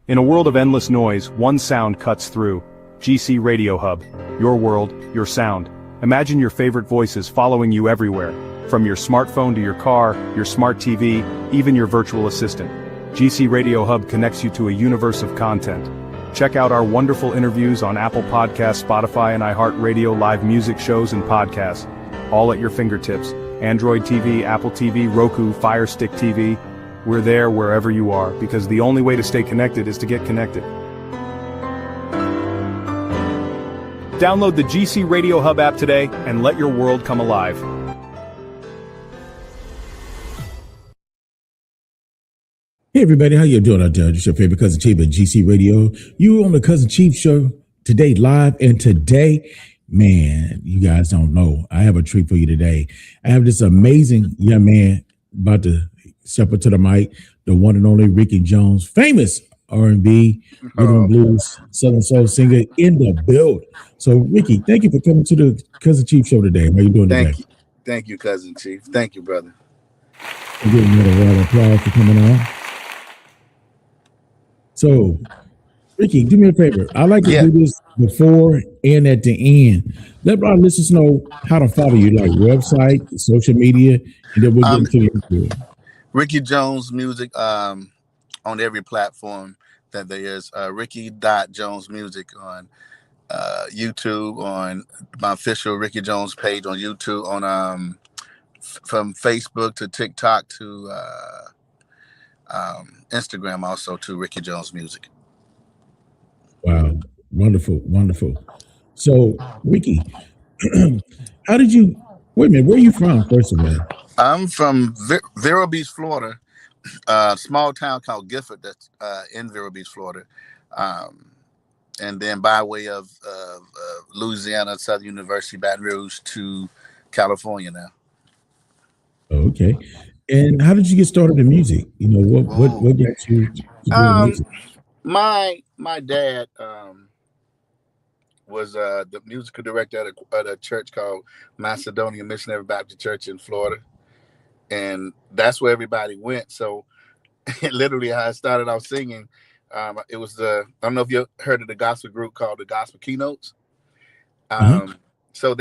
In a world of endless noise, one sound cuts through. GC Radio Hub. Your world, your sound. Imagine your favorite voices following you everywhere. From your smartphone to your car, your smart TV, even your virtual assistant. GC Radio Hub connects you to a universe of content. Check out our wonderful interviews on Apple Podcasts, Spotify, and iHeartRadio, live music shows and podcasts. All at your fingertips. Android TV, Apple TV, Roku, Fire Stick TV. We're there wherever you are, because the only way to stay connected is to get connected. Download the GC Radio Hub app today and let your world come alive. Hey everybody, how you doing out there? It's your favorite Cousin Chief at GC Radio. You on the Cousin Chief show today live, and today, man, you guys don't know. I have a treat for you today. I have this amazing young man about to step up to the mic, the one and only Ricky Jones, famous R&B, rhythm and blues, Southern soul singer in the build. So, Ricky, thank you for coming to the Cousin Chief show today. How you doing today? Thank you, Cousin Chief. Thank you, brother. I'm getting another round of applause for coming on. So, Ricky, do me a favor. I like to do this before and at the end. Let our listeners know how to follow you, like website, social media, and then we'll get into the Ricky Jones Music on every platform that there is. Ricky.Jones Music on YouTube, on my official Ricky Jones page on YouTube, on from Facebook to TikTok to Instagram, also to Ricky Jones Music. Wow, wonderful, wonderful. So, Ricky, how did you? Wait a minute, where are you from? First of all, I'm from Vero Beach, Florida, a small town called Gifford that's in Vero Beach, Florida, and then by way of Louisiana, Southern University, Baton Rouge to California now. Okay. And how did you get started in music? You know, what got you to do music? My dad was the musical director at a church called Macedonia Missionary Baptist Church in Florida, and that's where everybody went. So literally, I started out singing. It was I don't know if you heard of the gospel group called the Gospel Keynotes. So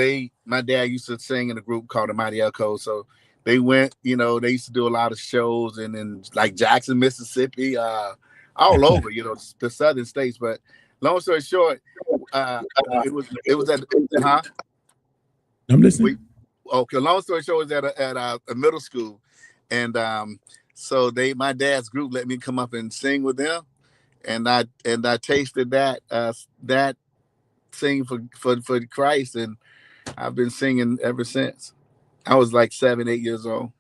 my dad used to sing in a group called the Mighty Echoes. So they went, they used to do a lot of shows in like Jackson, Mississippi, all over, the southern states. But long story short, it was at I'm listening. Long story short, it was at a middle school, and so my dad's group let me come up and sing with them, and I tasted that singing for Christ, and I've been singing ever since. I was like 7, 8 years old.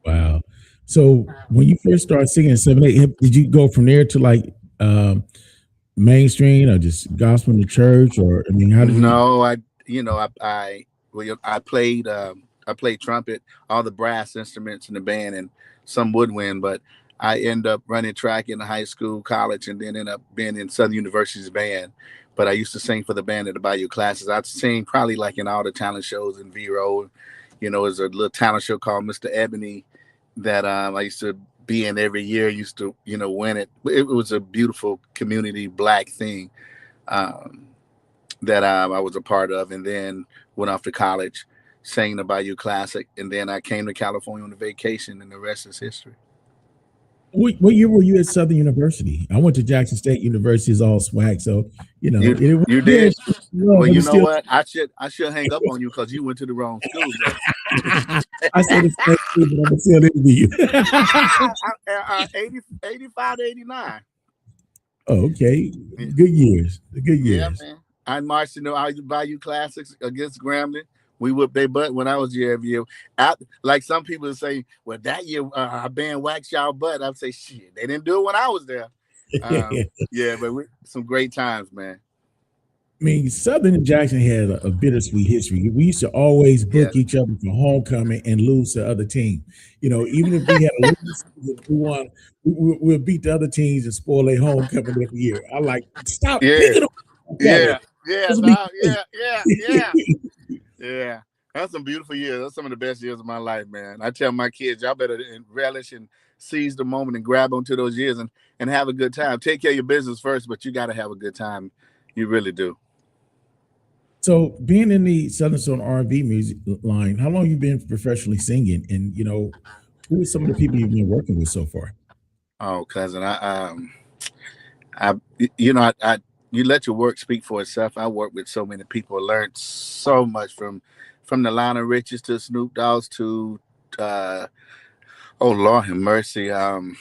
Wow. So when you first started singing at 7, 8, did you go from there to like mainstream or just gospel in the church, or how did you? No, I played trumpet, all the brass instruments in the band, and some woodwind. But I ended up running track in the high school, college, and then ended up being in Southern University's band. But I used to sing for the band at the Bayou classes. I'd sing probably like in all the talent shows in Vero. There's a little talent show called Mr. Ebony that I used to be in every year. Used to, win it. It was a beautiful community Black thing that I was a part of, and then went off to college, sang the Bayou Classic, and then I came to California on a vacation, and the rest is history. What year were you at Southern University? I went to Jackson State University, is all swag. So you did. Well, you know what? I should hang up on you because you went to the wrong school. I said the same thing, but I'm gonna still interview you. 85 to 89. Oh, okay. Good years. Good years. Yeah, man. I marched in the Bayou Classics against Grambling. We whooped their butt when I was here every year. Like some people say, well, that year our band waxed y'all butt. I'd say, shit, they didn't do it when I was there. Yeah, but some great times, man. I mean, Southern and Jackson had a bittersweet history. We used to always book each other for homecoming and lose to the other team. Even if we had a losing season, we won, we'll beat the other teams and spoil their homecoming every year. I like, stop picking them. Yeah. That's some beautiful years. That's some of the best years of my life, man. I tell my kids, y'all better relish and seize the moment and grab onto those years and have a good time. Take care of your business first, but you got to have a good time. You really do. So being in the Southern Soul R&B music line, how long you been professionally singing? And, you know, who are some of the people you've been working with so far? Oh, cousin, you let your work speak for itself. I work with so many people, learned so much from the Lionel Richies to Snoop Dogg's to oh Lord have mercy, the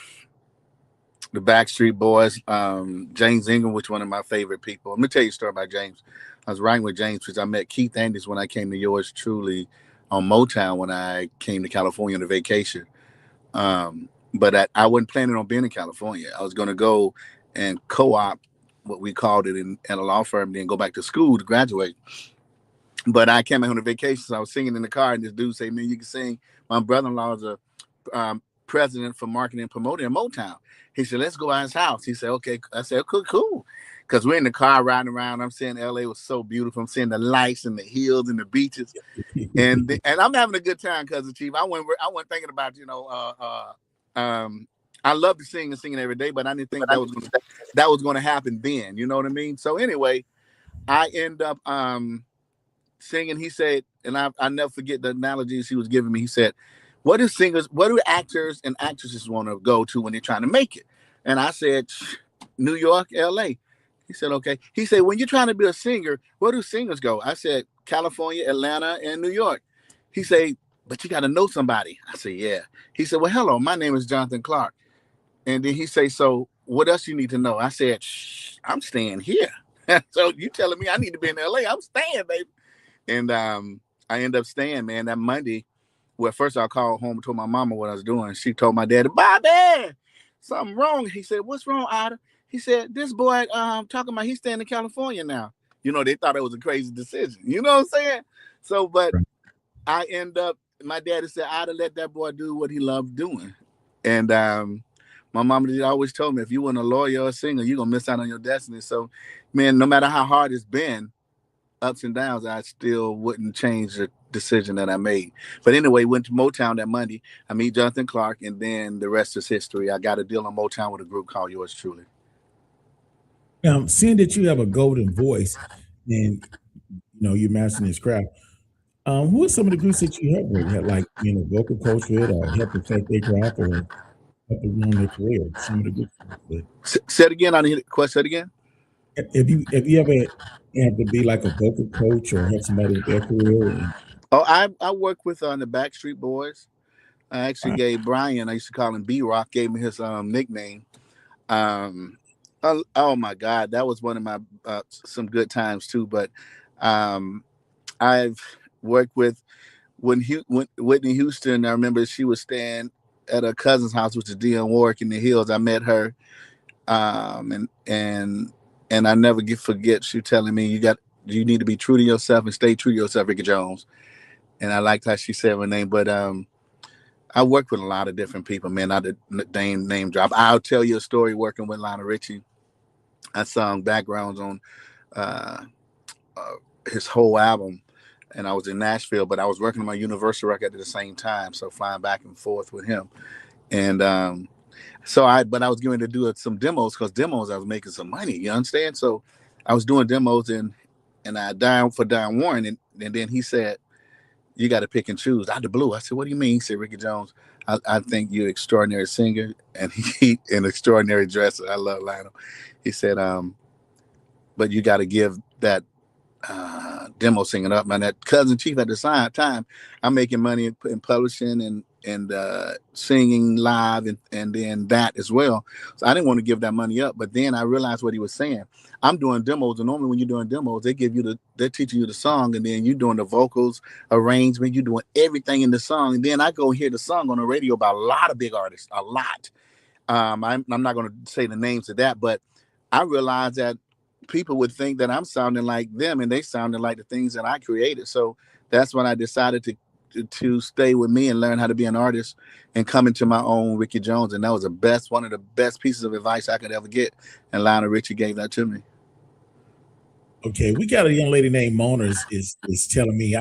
Backstreet Boys, James Ingram, which one of my favorite people. Let me tell you a story about James. I was writing with James because I met Keith Andrews when I came to yours truly on Motown when I came to California on a vacation. But I wasn't planning on being in California. I was going to go and co-op, what we called it, in a law firm, then go back to school to graduate. But I came back on a vacation, so I was singing in the car, and this dude said, "Man, you can sing." My brother-in-law is a president for marketing and promoting in Motown. He said, "Let's go by his house." He said, "Okay." I said, "Cool." Because we're in the car riding around. I'm saying LA was so beautiful. I'm seeing the lights and the hills and the beaches, and I'm having a good time, Cousin Chief. I wasn't thinking about I love to sing and singing every day, but I didn't think that was going to happen then. You know what I mean? So anyway, I end up singing. He said, and I never forget the analogies he was giving me. He said, what do actors and actresses want to go to when they're trying to make it? And I said, New York, LA. He said, okay. He said, when you're trying to be a singer, where do singers go? I said, California, Atlanta, and New York. He said, but you got to know somebody. I said, yeah. He said, well, hello, my name is Jonathan Clark. And then he say, so what else you need to know? I said, I'm staying here. So you telling me I need to be in LA? I'm staying, baby. And I end up staying, man, that Monday. Well, first I called home and told my mama what I was doing. She told my daddy, Bobby, something wrong. He said, what's wrong, Ida? He said, this boy talking about he's staying in California now. You know, they thought it was a crazy decision. You know what I'm saying? So, but I end up, my daddy said, Ida, let that boy do what he loved doing. And my mama always told me, if you weren't a lawyer or a singer, you're going to miss out on your destiny. So, man, no matter how hard it's been, ups and downs, I still wouldn't change the decision that I made. But anyway, went to Motown that Monday. I meet Jonathan Clark, and then the rest is history. I got a deal on Motown with a group called Yours Truly. Now, seeing that you have a golden voice and you're mastering this craft, who are some of the groups that you help with? Like vocal coach with, or help perfect their craft, or help them on their career? Some of the groups. Say it again. I didn't hear the question. Say it again. Have you ever had to be like a vocal coach or help somebody with their career? Oh, I work with the Backstreet Boys. I actually gave Brian, I used to call him B-Rock, gave me his nickname. Oh my God, that was one of my some good times too. But I've worked with Whitney Houston. I remember she was staying at her cousin's house, which is Dionne Warwick in the Hills. I met her, and I never forget she telling me you need to be true to yourself and stay true to yourself, Ricky Jones. And I liked how she said her name. But I worked with a lot of different people, man. Not to name drop. I'll tell you a story working with Lionel Richie. I sung backgrounds on his whole album, and I was in Nashville, but I was working on my Universal record at the same time, so flying back and forth with him. And but I was going to do some demos, because demos I was making some money. You understand? So I was doing demos, and I dialed for Don Warren, and then he said, you got to pick and choose out of the blue. I said, what do you mean? He said, Ricky Jones, I think you're an extraordinary singer and he an extraordinary dresser. I love Lionel. He said, but you got to give that demo singing up, man. That Cousin Chief at the time, I'm making money in publishing and singing live and then that as well. So I didn't want to give that money up, but then I realized what he was saying. I'm doing demos, and normally when you're doing demos, they're teaching you the song, and then you're doing the vocals, arrangement, you're doing everything in the song, and then I go hear the song on the radio by a lot of big artists, a lot. I'm not going to say the names of that, but I realized that people would think that I'm sounding like them, and they sounded like the things that I created. So that's when I decided to stay with me and learn how to be an artist and come into my own Ricky Jones. And that was one of the best pieces of advice I could ever get. And Lionel Richie gave that to me. Okay, we got a young lady named Mona is telling me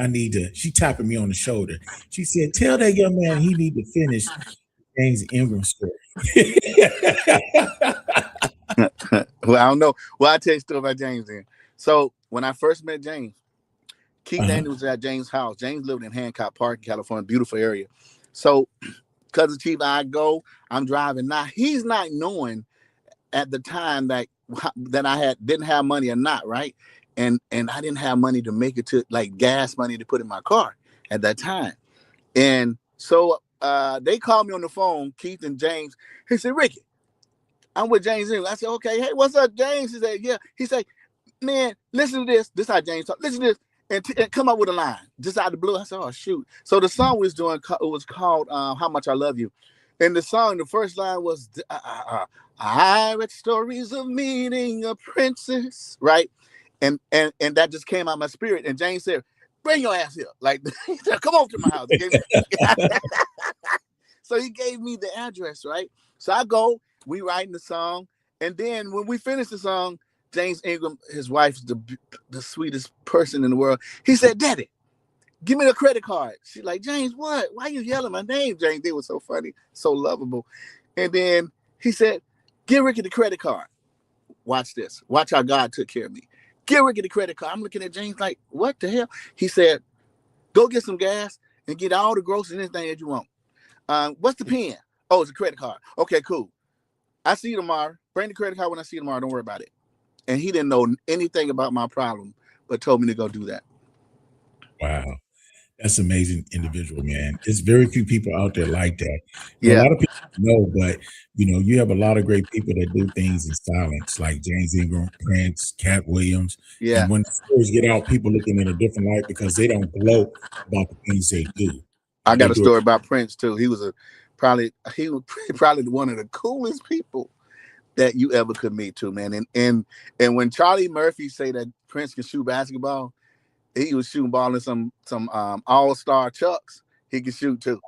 she tapping me on the shoulder. She said, tell that young man he need to finish James Ingram story. Well, I don't know. Well, I'll tell you a story about James then. So when I first met James, Keith Daniels was at James' house. James lived in Hancock Park in California, beautiful area. So Cousin Chief, I'm driving. Now he's not knowing at the time that I didn't have money or not, right? And I didn't have money to make it to like gas money to put in my car at that time. And so they called me on the phone, Keith and James. He said, Ricky, I'm with James. I said, okay, hey, what's up, James? He said, yeah. He said, man, listen to this. This is how James talk. Listen to this. And come up with a line just out of the blue. I said, oh, shoot. So the song we was doing, it was called How Much I Love You. And the song, the first line was, I read stories of meeting a princess, right? And that just came out of my spirit. And James said, bring your ass here. Like, he said, come over to my house. So he gave me the address, right? So I go, we writing the song. And then when we finish the song, James Ingram, his wife's the sweetest person in the world. He said, Daddy, give me the credit card. She's like, James, what? Why are you yelling my name, James? They were so funny, so lovable. And then he said, give Ricky the credit card. Watch this. Watch how God took care of me. Give Ricky the credit card. I'm looking at James like, what the hell? He said, go get some gas and get all the groceries and anything that you want. What's the pen? Oh, it's a credit card. Okay, cool. I see you tomorrow. Bring the credit card when I see you tomorrow. Don't worry about it. And he didn't know anything about my problem, but told me to go do that. Wow. That's an amazing individual, man. There's very few people out there like that. Yeah. A lot of people know, but you have a lot of great people that do things in silence, like James Ingram, Prince, Cat Williams. Yeah. And when the stories get out, people looking in a different light because they don't gloat about the things they do. I got a story about Prince too. He was probably one of the coolest people that you ever could meet too, man. And when Charlie Murphy say that Prince can shoot basketball, he was shooting ball in some all-star Chucks. He can shoot too,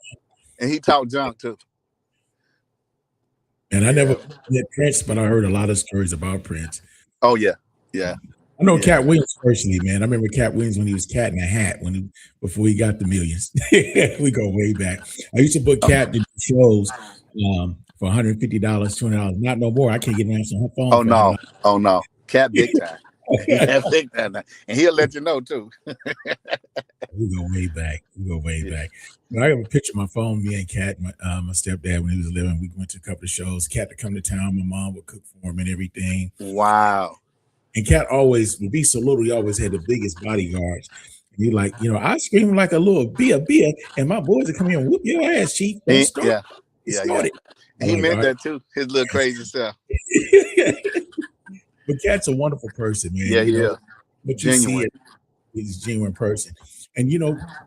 and he talked junk too. And I never met Prince, but I heard a lot of stories about Prince. Oh yeah, yeah. I know Cat Williams personally, man. I remember Cat Williams when he was Cat in a Hat before he got the millions. We go way back. I used to book Cat to shows for $150, $200. Not no more. I can't get an answer on her phone. Oh no. Cat big time. Cat big time. And he'll let you know too. We go way back. But I have a picture of my phone, me and Cat, my stepdad, when he was living. We went to a couple of shows. Cat would come to town. My mom would cook for him and everything. Wow. And Cat always would be so little. He always had the biggest bodyguards. And he like, I scream like a little beer, and my boys would come here and whoop your ass, Chief. Yeah. He meant that too. His little crazy self. But Cat's a wonderful person, man. Yeah, he is. But you see it, he's a genuine person. And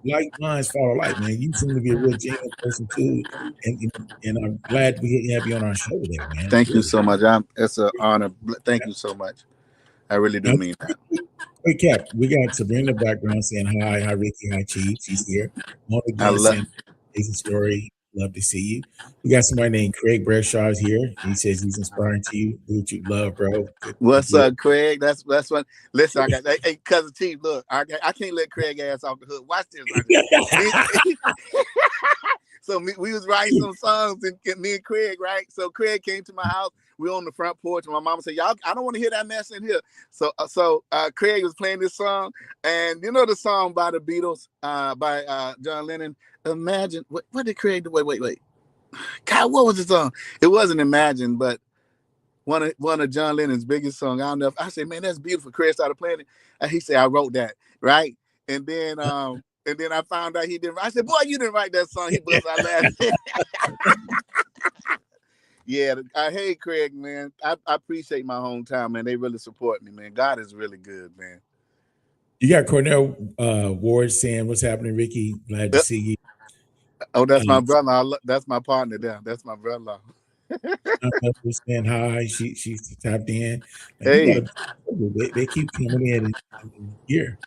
like minds follow like, man. You seem to be a real genuine person too. And I'm glad we have you on our show today, man. Thank you so much. It's an honor. Thank you so much. I really do mean that. Hey, Cap, we got Sabrina in the background saying hi. Hi, Ricky. Hi, Chief. She's here. I love amazing story. Love to see you. We got somebody named Craig Bradshaw here. He says he's inspiring to you. Do what you love, bro. What's up, Craig? That's what. Listen, I got hey, Cousin Chief. Look, I can't let Craig ass off the hook. Watch this. So we was writing some songs, and me and Craig, right? So Craig came to my house. We were on the front porch, and my mama said, "Y'all, I don't want to hear that mess in here." So Craig was playing this song, and the song by the Beatles, by John Lennon. Imagine what did Craig do? Wait. God, what was the song? It wasn't Imagine, but one of John Lennon's biggest songs. I don't know. I said, man, that's beautiful. Craig started playing it, and he said, I wrote that, right? And then I found out he didn't. I said, boy, you didn't write that song. He bust out laughing. Yeah, hey Craig, man. I appreciate my hometown, man. They really support me, man. God is really good, man. You got Cornell Ward saying, "What's happening, Ricky? Glad to see you." Oh, that's my brother. That's my partner there. That's my brother. Saying hi. She's tapped in. Hey, they keep coming in here.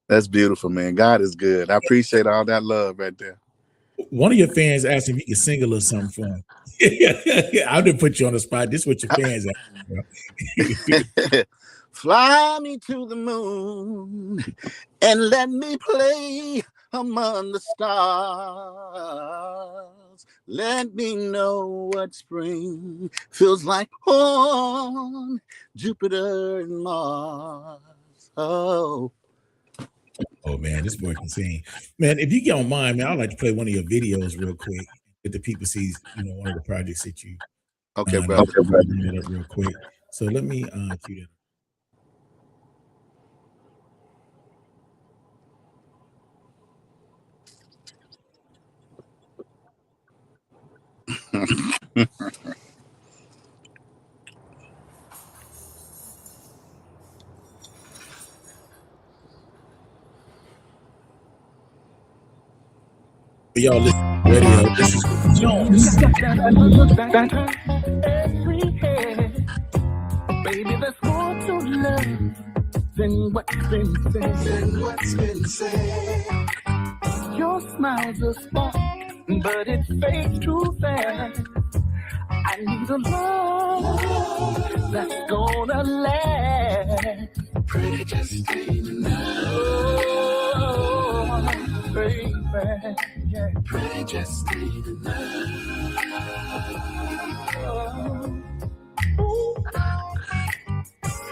That's beautiful, man. God is good. I appreciate all that love right there. One of your fans asked if you could sing a little something for him. I didn't put you on the spot. This is what your fans asked. Fly me to the moon and let me play among the stars. smiles. Let me know what spring feels like on Jupiter and Mars. Oh. Oh man, this boy can sing. Man, if you don't mind, man, I'd like to play one of your videos real quick. Let the people see, one of the projects that you Okay, brother. bring it up real quick. So let me cue that. y'all listen radio. This is baby, there's more to love than what's been said. Your smile's a spark, but it fades too fast. I need a love that's gonna last. Pretty just stay tonight. Oh, baby, yeah. Pretty just stay tonight.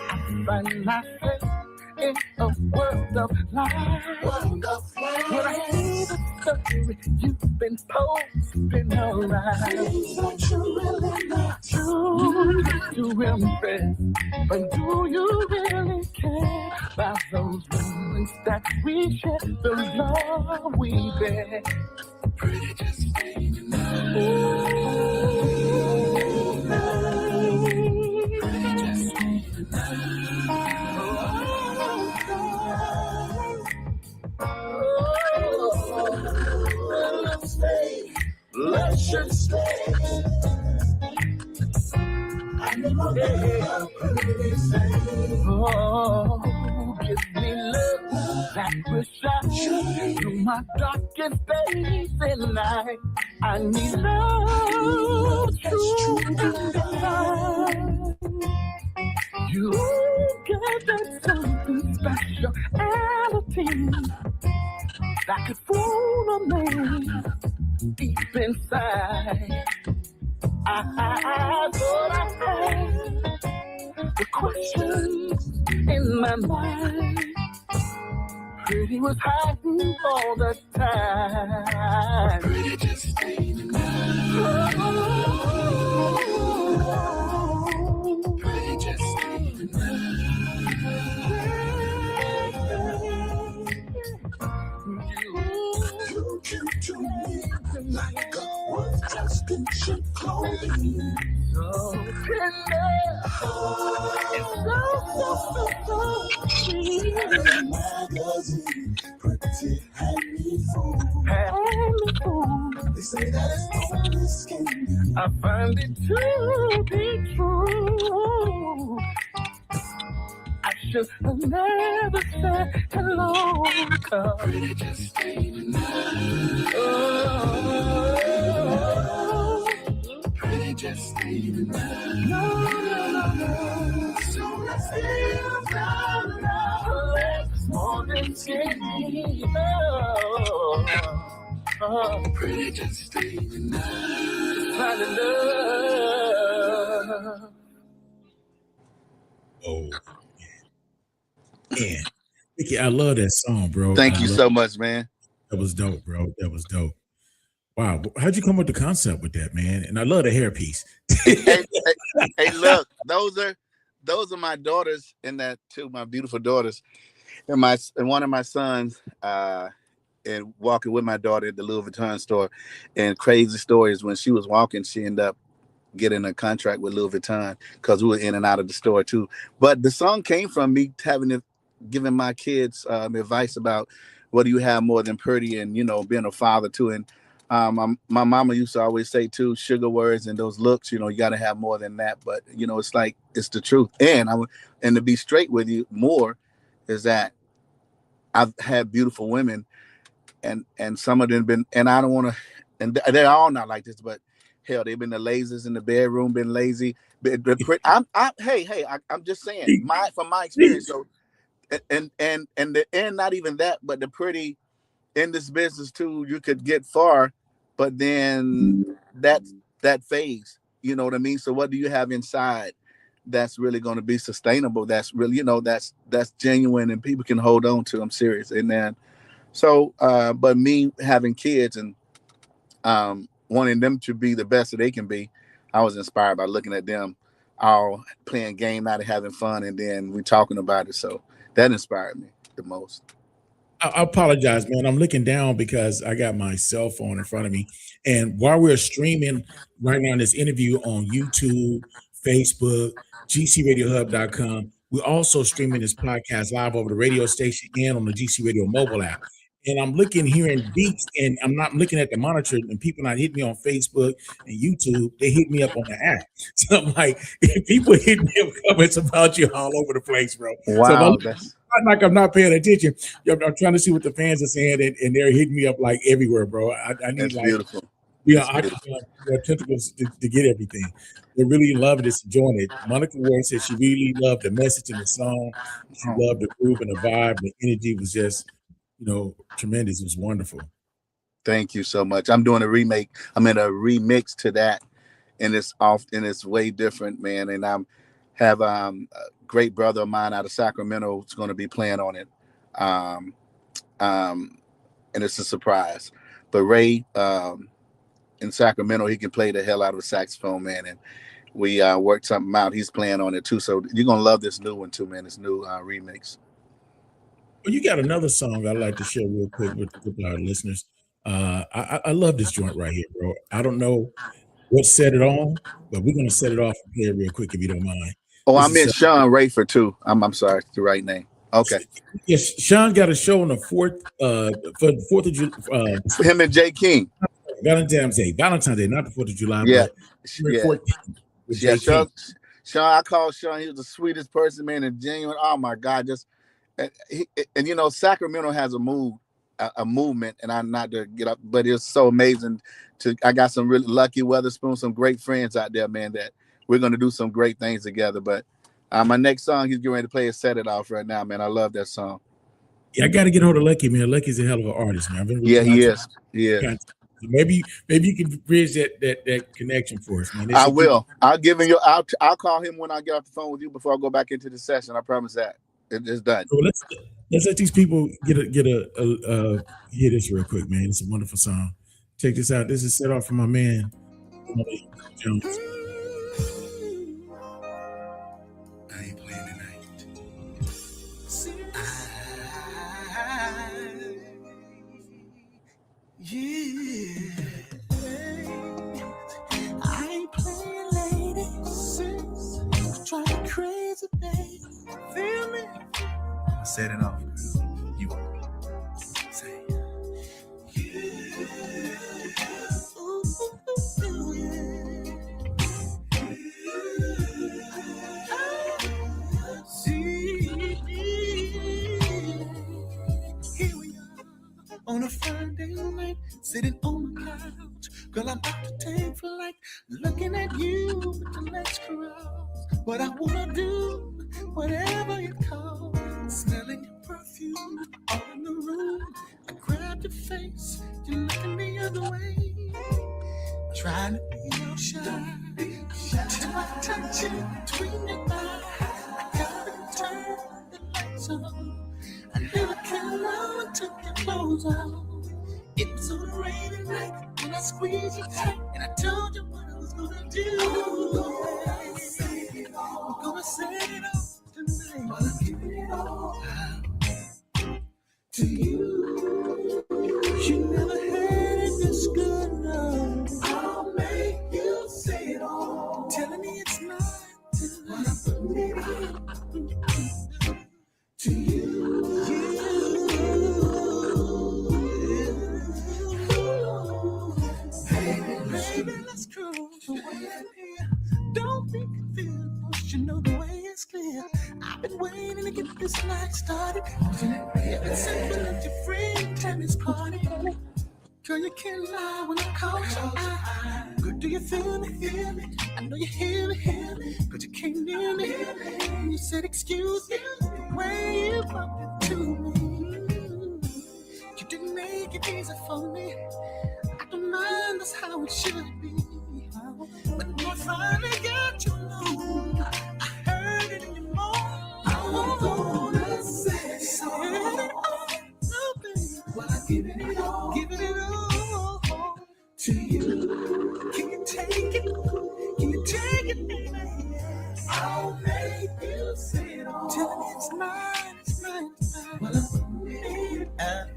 I find myself in a world of life. When I see the story you've been posting around, things you really not true to impress. But do you really care about those moments that we share, the love we bear? Pretty just stay tonight. Pretty just stay tonight. Let's just stay. I know that oh, give me love that will shine through my darkest days and night. I need love true and you got that something speciality that could fool a man deep inside. I thought I had the questions in my mind. Pretty was hiding all the time. Pretty just stayed in Pretty just stayed in You came to me like a was just in cheap clothing. So tender, it's so sweet. Magazine, pretty, hand me fool. They say that it's only skin. I find it to be true. I should have never said hello. Pretty just stayed tonight. Oh, pretty just stayed tonight. No. So let's feel down now. Let's more than skinny. Oh, pretty just stayed tonight. Find love. Oh. Man, Mickey, I love that song, bro. Thank you so much, man. That was dope, bro. That was dope. Wow, how'd you come up with the concept with that, man? And I love the hairpiece. hey, look, those are my daughters in that too. My beautiful daughters, and one of my sons, and walking with my daughter at the Louis Vuitton store. And crazy stories, when she was walking, she ended up getting a contract with Louis Vuitton because we were in and out of the store too. But the song came from me giving my kids advice about what do you have more than pretty, and being a father too. And my mama used to always say too, sugar words and those looks, you got to have more than that. But it's like, it's the truth. And to be straight with you more is that I've had beautiful women, and some of them been, and I don't want to, and they're all not like this, but hell, they've been the laziest in the bedroom, been lazy. I'm just saying, from my experience. So, and not even that, but the pretty in this business too, you could get far but then that phase, you know what I mean? So what do you have inside that's really going to be sustainable? That's really, that's genuine and people can hold on to. I'm serious. And then, so, but me having kids and wanting them to be the best that they can be, I was inspired by looking at them all playing game night and having fun, and then we talking about it. So that inspired me the most. I apologize, man. I'm looking down because I got my cell phone in front of me. And while we're streaming right now in this interview on YouTube, Facebook, GCRADIOHUB.com, we're also streaming this podcast live over the radio station and on the GC Radio mobile app. And I'm looking here in beats, and I'm not looking at the monitor, and people not hit me on Facebook and YouTube. They hit me up on the app. So I'm like, people hit me up comments about you all over the place, bro. Wow, so like I'm not paying attention. I'm trying to see what the fans are saying, and they're hitting me up like everywhere, bro. I need that's like beautiful. tentacles to get everything. They really love it, enjoying it. Monica Ward said she really loved the message in the song. She loved the groove and the vibe. The energy was just, tremendous. It was wonderful. Thank you so much. I'm doing a remake. I'm in a remix to that, and it's way different, man. And I'm have a great brother of mine out of Sacramento who's going to be playing on it, and it's a surprise. But Ray in Sacramento, he can play the hell out of a saxophone, man, and we worked something out. He's playing on it too, so you're gonna love this new one too, man. This new remix. Well, you got another song I'd like to share real quick with our listeners. I love this joint right here, bro. I don't know what set it on, but we're gonna set it off and play it real quick if you don't mind. Oh, I meant Sean Rayford too. I'm sorry, it's the right name. Okay. Yes, Sean got a show on the 4th for the 4th of July. Him and Jay King. Valentine's Day, not the 4th of July. Yeah, but yeah. Sean, I call Sean. He was the sweetest person, man, and genuine. Oh my God, and Sacramento has a movement, and I'm not to get up, but it's so amazing. I got some really lucky Weatherspoon, some great friends out there, man, that we're gonna do some great things together. But my next song he's getting ready to play is "Set It Off" right now, man. I love that song. Yeah, I got to get hold of Lucky, man. Lucky's a hell of an artist, man. Yeah, he is. Yeah. Maybe you can bridge that connection for us, man. I will. I'll give him I'll call him when I get off the phone with you before I go back into the session. I promise that it's done. So let's let these people get a hear this real quick, man. It's a wonderful song. Check this out. This is set off from my man Jones. I ain't playing tonight. I ain't playing, lady. Trying crazy, babe. Feel me? Set it off, girl. You say, here we are on a Friday night, sitting on my couch. Girl, I'm about to take flight, looking at you with the legs crossed. What I wanna do, whatever you call, smelling your perfume all in the room. I grab your face, you're looking the other way, trying to be your shy. Till I touch you between your thighs, I gotta turn the lights on. I never came out and took your clothes off. It was on a rainy night when I squeezed you tight, and I told you what I was gonna do. I'm gonna set it off tonight. I'm giving it all to you. You never had it this good, no. I'll make you say it all. Telling me it's not tonight. I'm putting it to you. Baby, let's cruise the way I'm here. Don't be confused, don't you know the way is clear. I've been waiting to get this night started. Ever since we left your friend Tammy's party. Girl, you can't lie when I call your eye. Good, do you feel me? Hear me? I know you hear me, but you can't near me. You said excuse me, the way you bumped into me. You didn't make it easy for me. I don't mind that's how it should be. But when I finally got you alone, I heard it in your moan. I'm gonna say it all, baby. Well, I giving it all to you. Can you take it? Can you take it, baby? I'll make you say it all till it's mine, it's mine, it's mine. Well, I'm giving it out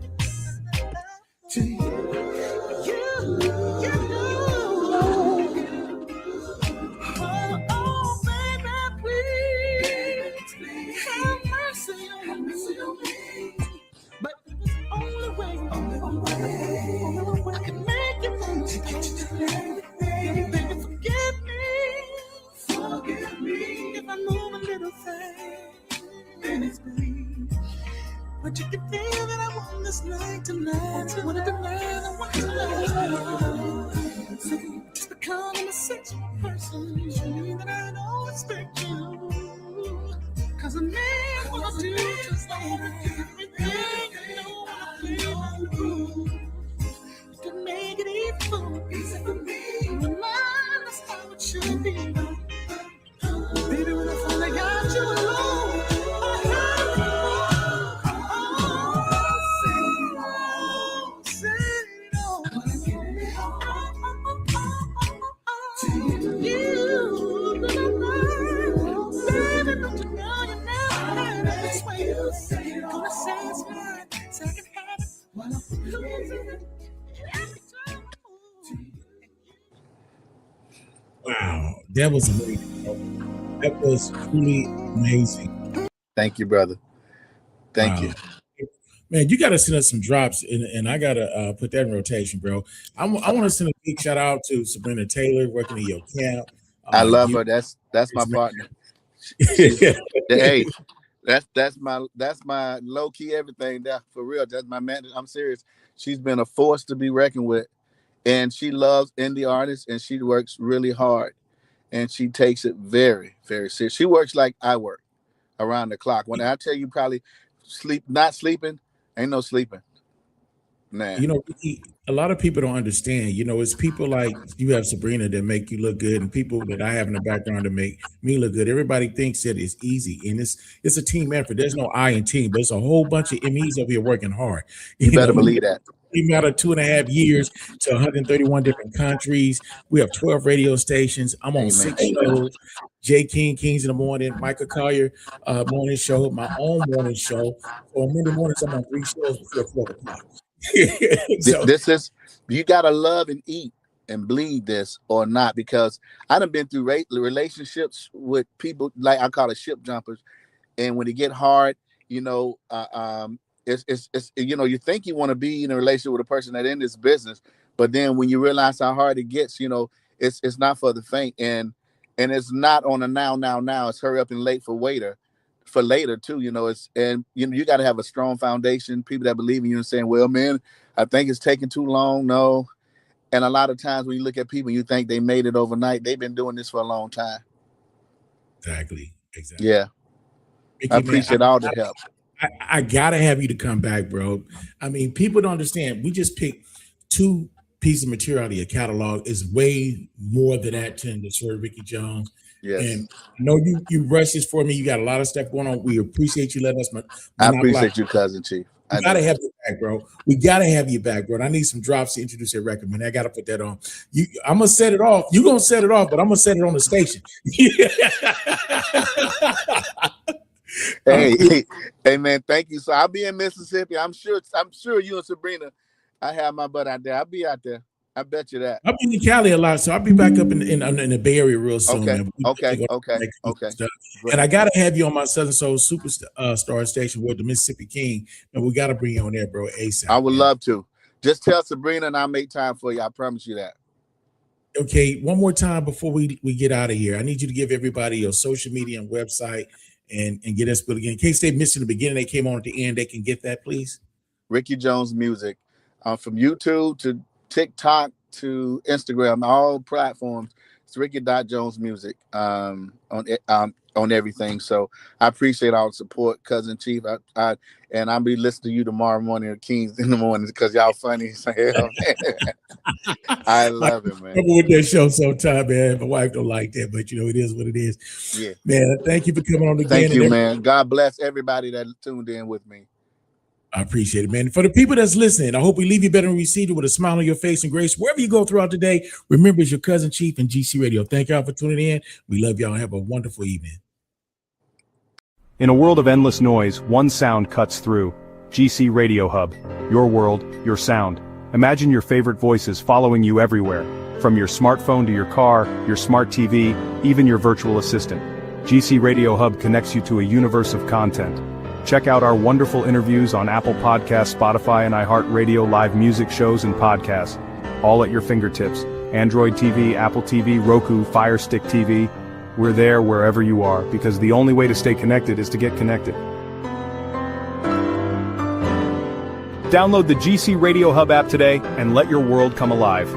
to you. Oh, baby, please have mercy on me. But it's the only way I can make it understand. Baby, forgive me if I move a little fast. But you can feel that I want this night tonight. I want it tonight, I want it tonight. So just become a sexy person. Show me that I don't expect you. Cause a man wanna do just everything. You know I feel my groove. You can make it easy for me. Your mind, that's how it should be. Baby, when I finally got you alone, I heard you. Wow, that was amazing. That was truly amazing. Thank you, brother. Thank you. Man, you got to send us some drops, and I got to put that in rotation, bro. I want to send a big shout out to Sabrina Taylor working in your camp. I love her. That's my partner. Hey, that's my low key everything. That for real. That's my man. I'm serious. She's been a force to be reckoned with, and she loves indie artists, and she works really hard, and she takes it very, very serious. She works like I work, around the clock. When I tell you probably not sleeping, ain't no sleeping. Man. You know, a lot of people don't understand. You know, it's people like you have Sabrina that make you look good, and people that I have in the background to make me look good. Everybody thinks that it's easy, and it's a team effort. There's no I in team, but it's a whole bunch of MEs over here working hard. You better believe that. We've got 2.5 years to 131 different countries. We have 12 radio stations. I'm on 6 shows. Jay King, Kings in the Morning, Michael Collier morning show, my own morning show. So on Monday mornings, I'm on 3 shows before 12 o'clock. So, this is, you gotta love and eat and bleed this or not, because I done been through relationships with people, like I call it ship jumpers, and when it get hard, you know, it's you know, you think you want to be in a relationship with a person that in this business, but then when you realize how hard it gets, you know, it's not for the faint, and it's not on a now, it's hurry up and late for later too, you know. It's, and you know, you got to have a strong foundation, people that believe in you and saying, well, man, I think it's taking too long. No. And a lot of times when you look at people, you think they made it overnight. They've been doing this for a long time. Exactly. Yeah. Ricky, I appreciate all the help. I gotta have you to come back, bro. I mean, people don't understand. We just picked 2 pieces of material out of your catalog. Is way more than that to Sir Ricky Jones. Yes. And I know you rushed this for me. You got a lot of stuff going on. We appreciate you letting us. I appreciate you, Cousin Chief. We gotta have you back, bro. We gotta have you back, bro. And I need some drops to introduce your record, man. I gotta put that on. I'm gonna set it off. You're gonna set it off, but I'm gonna set it on the station. Hey, man, thank you. So I'll be in Mississippi. I'm sure you and Sabrina, I have my butt out there. I'll be out there. I bet you that. I'll be in Cali a lot, so I'll be back up in the Bay Area real soon. Okay. And I gotta have you on my Southern Soul Superstar station with the Mississippi King, and we gotta bring you on there, bro. ASAP. I would love to. Just tell Sabrina, and I'll make time for you. I promise you that. Okay, one more time before we get out of here. I need you to give everybody your social media and website, and get us built again. In case they missed in the beginning, they came on at the end. They can get that, please. Ricky Jones Music, from YouTube to TikTok to Instagram, all platforms. It's Ricky Jones Music on everything. So I appreciate all the support, Cousin Chief. And I'll be listening to you tomorrow morning at Kings in the morning because y'all funny as hell. I love it, man. I'm with that show sometime, man. My wife don't like that, but it is what it is. Yeah, man. Thank you for coming on again. Thank you, man. God bless everybody that tuned in with me. I appreciate it, man. For the people that's listening, I hope we leave you better and receive you with a smile on your face and grace wherever you go throughout the day. Remember, it's your Cousin Chief and GC Radio. Thank y'all for tuning in. We love y'all. Have a wonderful evening. In a world of endless noise, one sound cuts through. GC Radio Hub. Your world, your sound. Imagine your favorite voices following you everywhere. From your smartphone to your car, your smart TV, even your virtual assistant. GC Radio Hub connects you to a universe of content. Check out our wonderful interviews on Apple Podcasts, Spotify, and iHeartRadio, live music shows and podcasts, all at your fingertips. Android TV, Apple TV, Roku, Fire Stick TV. We're there wherever you are, because the only way to stay connected is to get connected. Download the GC Radio Hub app today and let your world come alive.